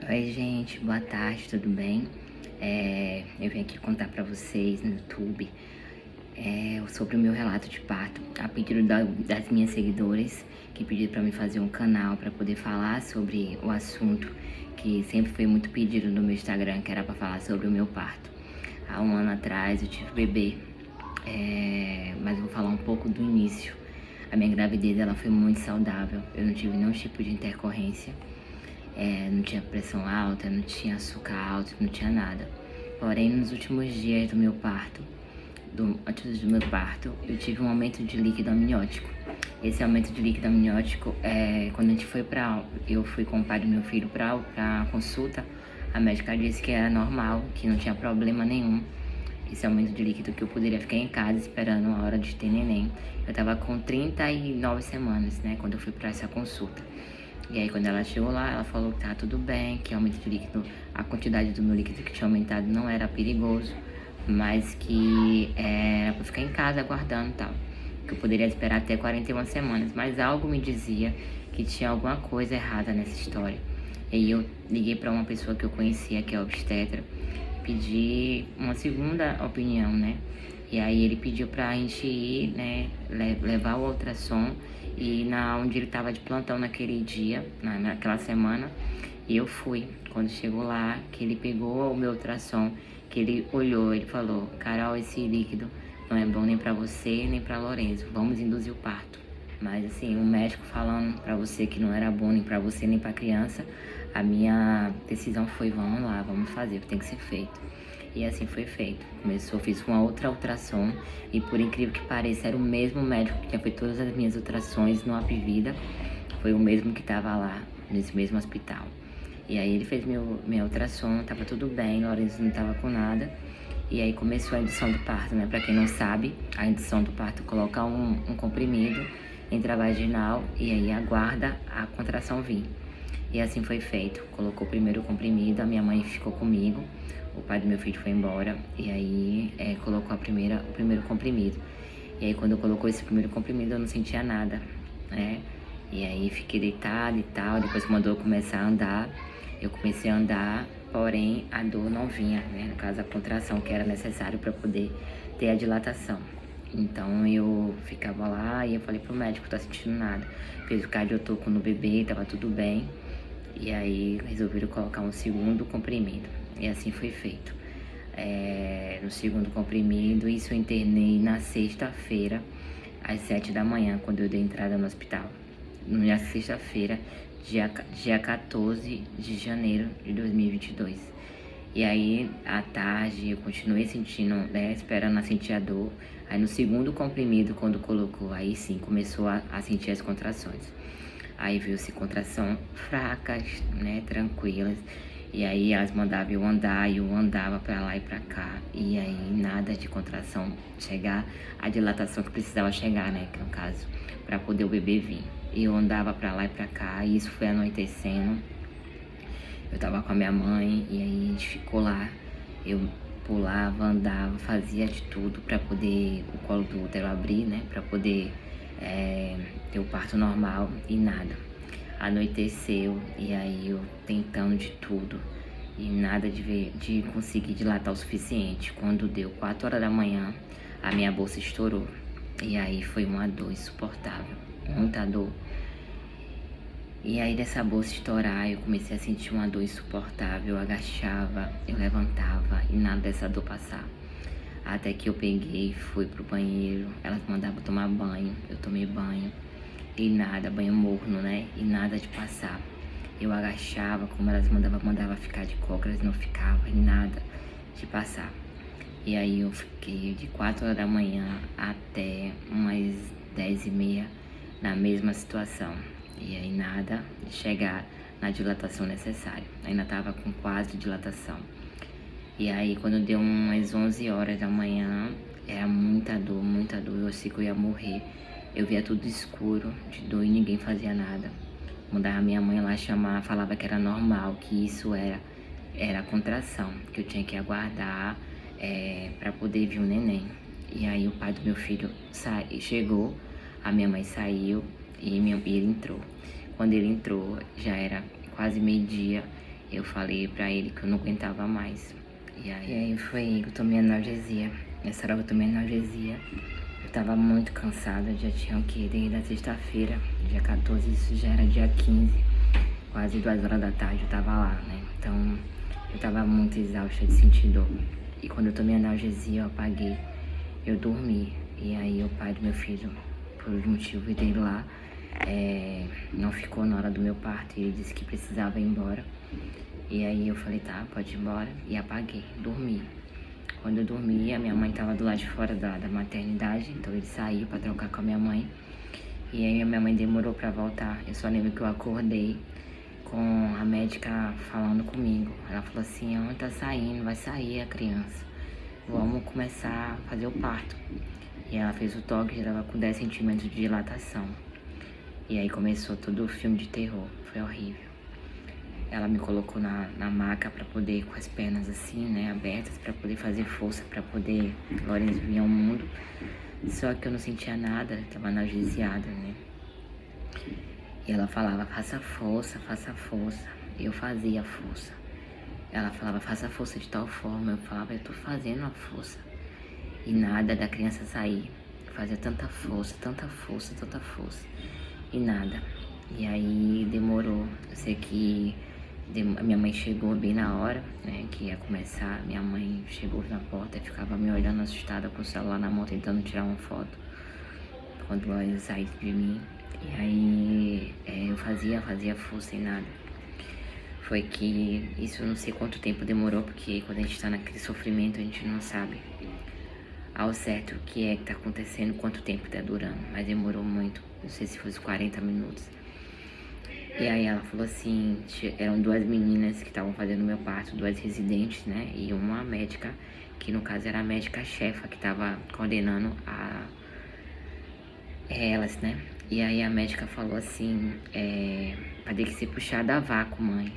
Oi, gente, boa tarde, tudo bem? Eu vim aqui contar pra vocês no YouTube sobre o meu relato de parto, a pedido das minhas seguidoras, que pediram pra mim fazer um canal pra poder falar sobre o assunto que sempre foi muito pedido no meu Instagram, que era pra falar sobre o meu parto. Há um ano atrás eu tive bebê, mas vou falar um pouco do início. A minha gravidez ela foi muito saudável, eu não tive nenhum tipo de intercorrência. Não tinha pressão alta, não tinha açúcar alto, não tinha nada. Porém, nos últimos dias do meu parto, antes do meu parto, eu tive um aumento de líquido amniótico. Esse aumento de líquido amniótico, quando a gente foi eu fui com o pai do meu filho pra consulta, a médica disse que era normal, que não tinha problema nenhum. Esse aumento de líquido, que eu poderia ficar em casa esperando a hora de ter neném. Eu tava com 39 semanas, né, quando eu fui pra essa consulta. E aí, quando ela chegou lá, ela falou que tá tudo bem, que o aumento de líquido, a quantidade do meu líquido que tinha aumentado não era perigoso, mas que era pra ficar em casa aguardando e tal. Que eu poderia esperar até 41 semanas, mas algo me dizia que tinha alguma coisa errada nessa história. E aí eu liguei pra uma pessoa que eu conhecia, que é obstetra, pedi uma segunda opinião, né? E aí ele pediu pra gente ir, né, levar o ultrassom e onde ele tava de plantão naquele dia, naquela semana, e eu fui. Quando chegou lá, que ele pegou o meu ultrassom, que ele olhou, ele falou: Carol, esse líquido não é bom nem pra você, nem pra Lorenzo, vamos induzir o parto. Mas assim, o médico falando pra você que não era bom nem pra você, nem pra criança, a minha decisão foi: vamos lá, vamos fazer, tem que ser feito. E assim foi feito. Fiz uma outra ultrassom e, por incrível que pareça, era o mesmo médico que tinha feito todas as minhas ultrassons no Apvida. Foi o mesmo que estava lá, nesse mesmo hospital. E aí ele fez minha ultrassom, tava tudo bem, o Lourenço não tava com nada. E aí começou a indução do parto, né? Pra quem não sabe, a indução do parto coloca um comprimido intravaginal e aí aguarda a contração vir. E assim foi feito. Colocou o primeiro comprimido, a minha mãe ficou comigo, o pai do meu filho foi embora, e aí colocou o primeiro comprimido. E aí quando colocou esse primeiro comprimido eu não sentia nada, né? E aí fiquei deitada e tal, depois que mandou eu começar a andar, eu comecei a andar, porém a dor não vinha, né? No caso a contração que era necessário para poder ter a dilatação. Então eu ficava lá e eu falei pro médico: tô sentindo nada. Fez o cardiotoco no bebê, tava tudo bem. E aí resolveram colocar um segundo comprimido. E assim foi feito. No segundo comprimido, isso eu internei na sexta-feira, às 7 da manhã, quando eu dei entrada no hospital. Na sexta-feira, dia 14 de janeiro de 2022. E aí, à tarde, eu continuei sentindo, né, esperando a sentir a dor. Aí no segundo comprimido, quando colocou, aí sim, começou a sentir as contrações. Aí viu-se contração fracas, né, tranquilas. E aí elas mandavam eu andar, e eu andava pra lá e pra cá. E aí nada de contração chegar, a dilatação que precisava chegar, né, que no caso, pra poder o bebê vir. E eu andava pra lá e pra cá, e isso foi anoitecendo. Eu tava com a minha mãe, e aí a gente ficou lá. Eu pulava, andava, fazia de tudo pra poder o colo do útero abrir, né, pra poder ter o parto normal, e nada. Anoiteceu e aí eu tentando de tudo e nada de conseguir dilatar o suficiente. Quando deu 4 horas da manhã, a minha bolsa estourou. E aí foi uma dor insuportável, muita dor. E aí dessa bolsa estourar, eu comecei a sentir uma dor insuportável. Eu agachava, eu levantava e nada dessa dor passar. Até que eu peguei, fui pro banheiro, elas mandavam tomar banho, eu tomei banho. E nada, banho morno, né? E nada de passar. Eu agachava, como elas mandava ficar de cócoras, não ficava, e nada de passar. E aí eu fiquei de 4 horas da manhã até umas 10h30 na mesma situação. E aí nada de chegar na dilatação necessária. Ainda tava com quase dilatação. E aí quando deu umas 11 horas da manhã, era muita dor, muita dor. Eu achei que eu ia morrer. Eu via tudo escuro, de dor, e ninguém fazia nada. Mandava minha mãe lá chamar, falava que era normal, que isso era contração, que eu tinha que aguardar para poder vir o neném. E aí o pai do meu filho chegou, a minha mãe saiu e ele entrou. Quando ele entrou, já era quase meio-dia, eu falei pra ele que eu não aguentava mais. E aí foi que eu tomei analgesia. Nessa hora que eu tomei analgesia, eu tava muito cansada, já tinha o quê? Desde a sexta-feira, dia 14, isso já era dia 15, quase 2 horas da tarde eu tava lá, né? Então, eu tava muito exausta de sentir dor. E quando eu tomei analgesia, eu apaguei, eu dormi. E aí o pai do meu filho, por algum motivo dele lá, não ficou na hora do meu parto e ele disse que precisava ir embora. E aí eu falei, tá, pode ir embora. E apaguei, dormi. Quando eu dormi, a minha mãe tava do lado de fora da maternidade, então ele saiu pra trocar com a minha mãe. E aí a minha mãe demorou pra voltar. Eu só lembro que eu acordei com a médica falando comigo. Ela falou assim, ó, tá saindo, vai sair a criança. Vamos começar a fazer o parto. E ela fez o toque, já tava com 10 centímetros de dilatação. E aí começou todo o filme de terror, foi horrível. Ela me colocou na maca pra poder, com as pernas assim, né, abertas, pra poder fazer força, pra poder Lourenço vir ao mundo. Só que eu não sentia nada, tava analgesiada, né. E ela falava, faça força, faça força. Eu fazia força. Ela falava, faça força de tal forma. Eu falava, eu tô fazendo a força. E nada da criança sair. Eu fazia tanta força, tanta força, tanta força. E nada. E aí demorou. Eu sei que a minha mãe chegou bem na hora, né, que ia começar. Minha mãe chegou na porta e ficava me olhando assustada com o celular na mão, tentando tirar uma foto. Quando ela saiu de mim. E aí eu fazia força e nada. Foi que isso eu não sei quanto tempo demorou, porque quando a gente tá naquele sofrimento a gente não sabe ao certo o que é que tá acontecendo, quanto tempo tá durando. Mas demorou muito, não sei se fosse 40 minutos. E aí ela falou assim, eram 2 meninas que estavam fazendo meu parto, 2 residentes, né? E uma médica, que no caso era a médica chefa, que tava coordenando elas, né? E aí a médica falou assim, vai ter que ser puxada a vácuo, mãe,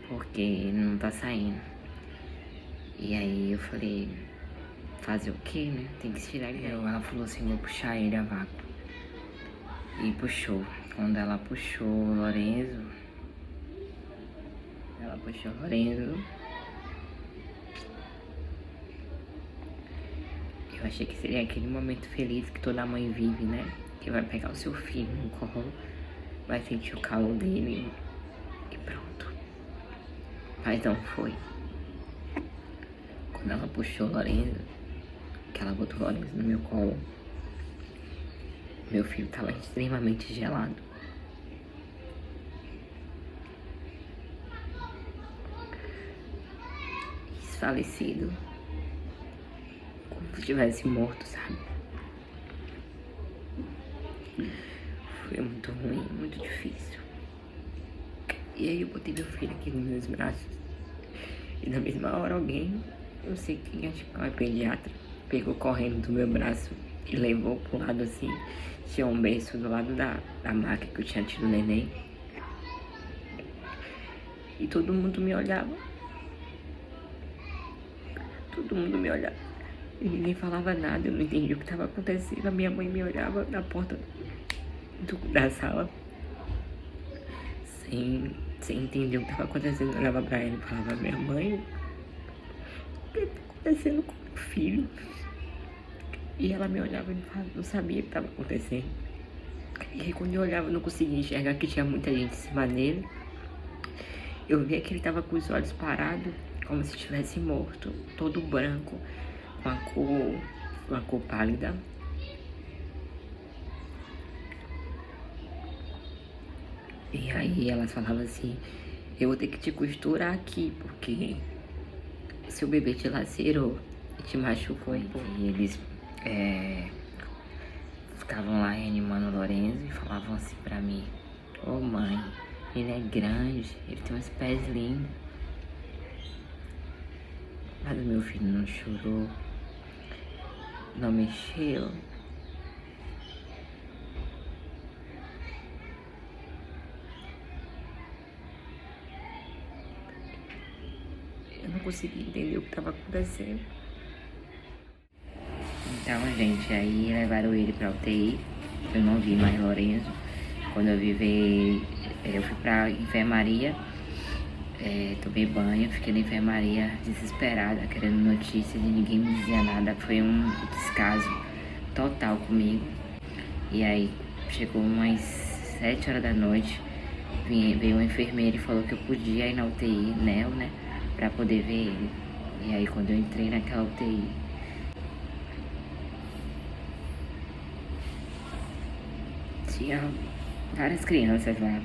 porque não tá saindo. E aí eu falei, fazer o quê, né? Tem que tirar ele. Ela falou assim, vou puxar ele a vácuo. E puxou. Quando ela puxou o Lourenço, eu achei que seria aquele momento feliz que toda mãe vive, né? Que vai pegar o seu filho no colo, vai sentir o calor dele e pronto. Mas não foi. Quando ela puxou o Lourenço, que ela botou o Lourenço no meu colo, meu filho tava extremamente gelado. Desfalecido. Como se tivesse morto, sabe? Foi muito ruim, muito difícil. E aí eu botei meu filho aqui nos meus braços. E na mesma hora alguém, não sei quem, acho que é uma pediatra, pegou correndo do meu braço e levou pro lado assim. Tinha um berço do lado da maca que eu tinha tido o neném. E todo mundo me olhava. Todo mundo me olhava. E ninguém falava nada, eu não entendi o que estava acontecendo. A minha mãe me olhava na porta da sala, sem entender o que estava acontecendo. Eu olhava pra ela e falava, minha mãe, o que está acontecendo com meu filho? E ela me olhava e não sabia o que estava acontecendo. E aí quando eu olhava eu não conseguia enxergar que tinha muita gente em cima dele. Eu via que ele estava com os olhos parados, como se estivesse morto, todo branco, com a cor pálida. E aí elas falavam assim, eu vou ter que te costurar aqui, porque seu bebê te lacerou e te machucou. E eles ficavam lá reanimando o Lourenço e falavam assim pra mim, ô mãe, ele é grande, ele tem uns pés lindos. Mas o meu filho não chorou, não mexeu. Eu não consegui entender o que estava acontecendo. Então, gente, aí levaram ele pra UTI. Eu não vi mais Lourenço. Quando eu vi ver, eu fui pra enfermaria. tomei banho, fiquei na enfermaria desesperada, querendo notícias e ninguém me dizia nada. Foi um descaso total comigo. E aí chegou umas 7 horas da noite, veio um enfermeiro e falou que eu podia ir na UTI, né, pra poder ver ele. E aí quando eu entrei naquela UTI, tinha várias crianças lá,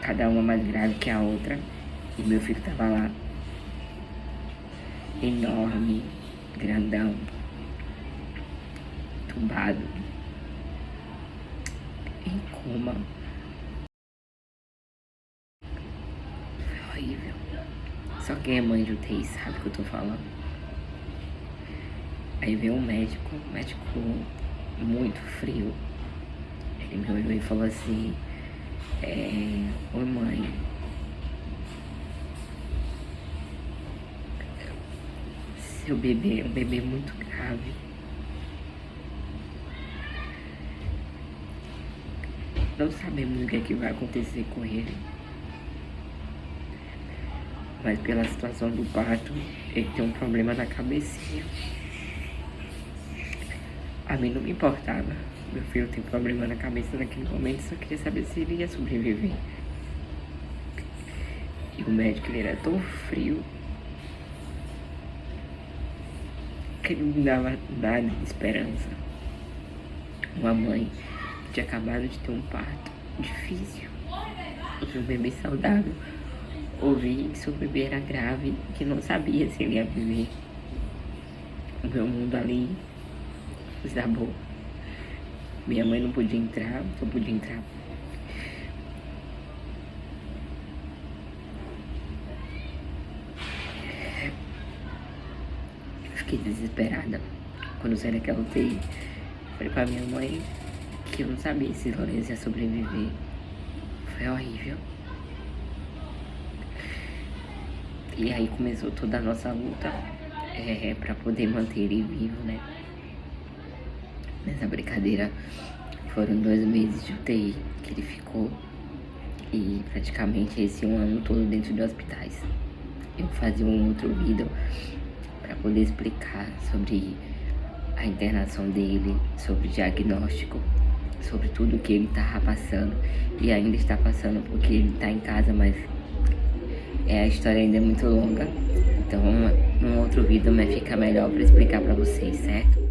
cada uma mais grave que a outra. E meu filho tava lá, enorme, grandão, tubado, em coma. Foi horrível. Só quem é mãe de UTI sabe o que eu tô falando. Aí veio um médico muito frio. Ele me olhou e falou assim, oi mãe, seu bebê é um bebê muito grave. Não sabemos o que é que vai acontecer com ele. Mas pela situação do parto, ele tem um problema na cabecinha. A mim não me importava. Meu filho tem problema na cabeça naquele momento, só queria saber se ele ia sobreviver. E o médico, ele era tão frio que ele não me dava nada de esperança. Uma mãe que tinha acabado de ter um parto difícil, um bebê saudável, ouvi que seu bebê era grave, que não sabia se ele ia viver. O meu mundo ali desabou. Minha mãe não podia entrar, só podia entrar. Fiquei desesperada. Quando eu saí daquela UTI, falei pra minha mãe que eu não sabia se Lourenço ia sobreviver. Foi horrível. E aí começou toda a nossa luta pra poder manter ele vivo, né? Nessa brincadeira foram 2 meses de UTI que ele ficou e praticamente esse um ano todo dentro de hospitais. Eu fazia um outro vídeo para poder explicar sobre a internação dele, sobre o diagnóstico, sobre tudo que ele estava passando e ainda está passando porque ele está em casa, mas a história ainda é muito longa. Então, num outro vídeo vai ficar melhor para explicar para vocês, certo?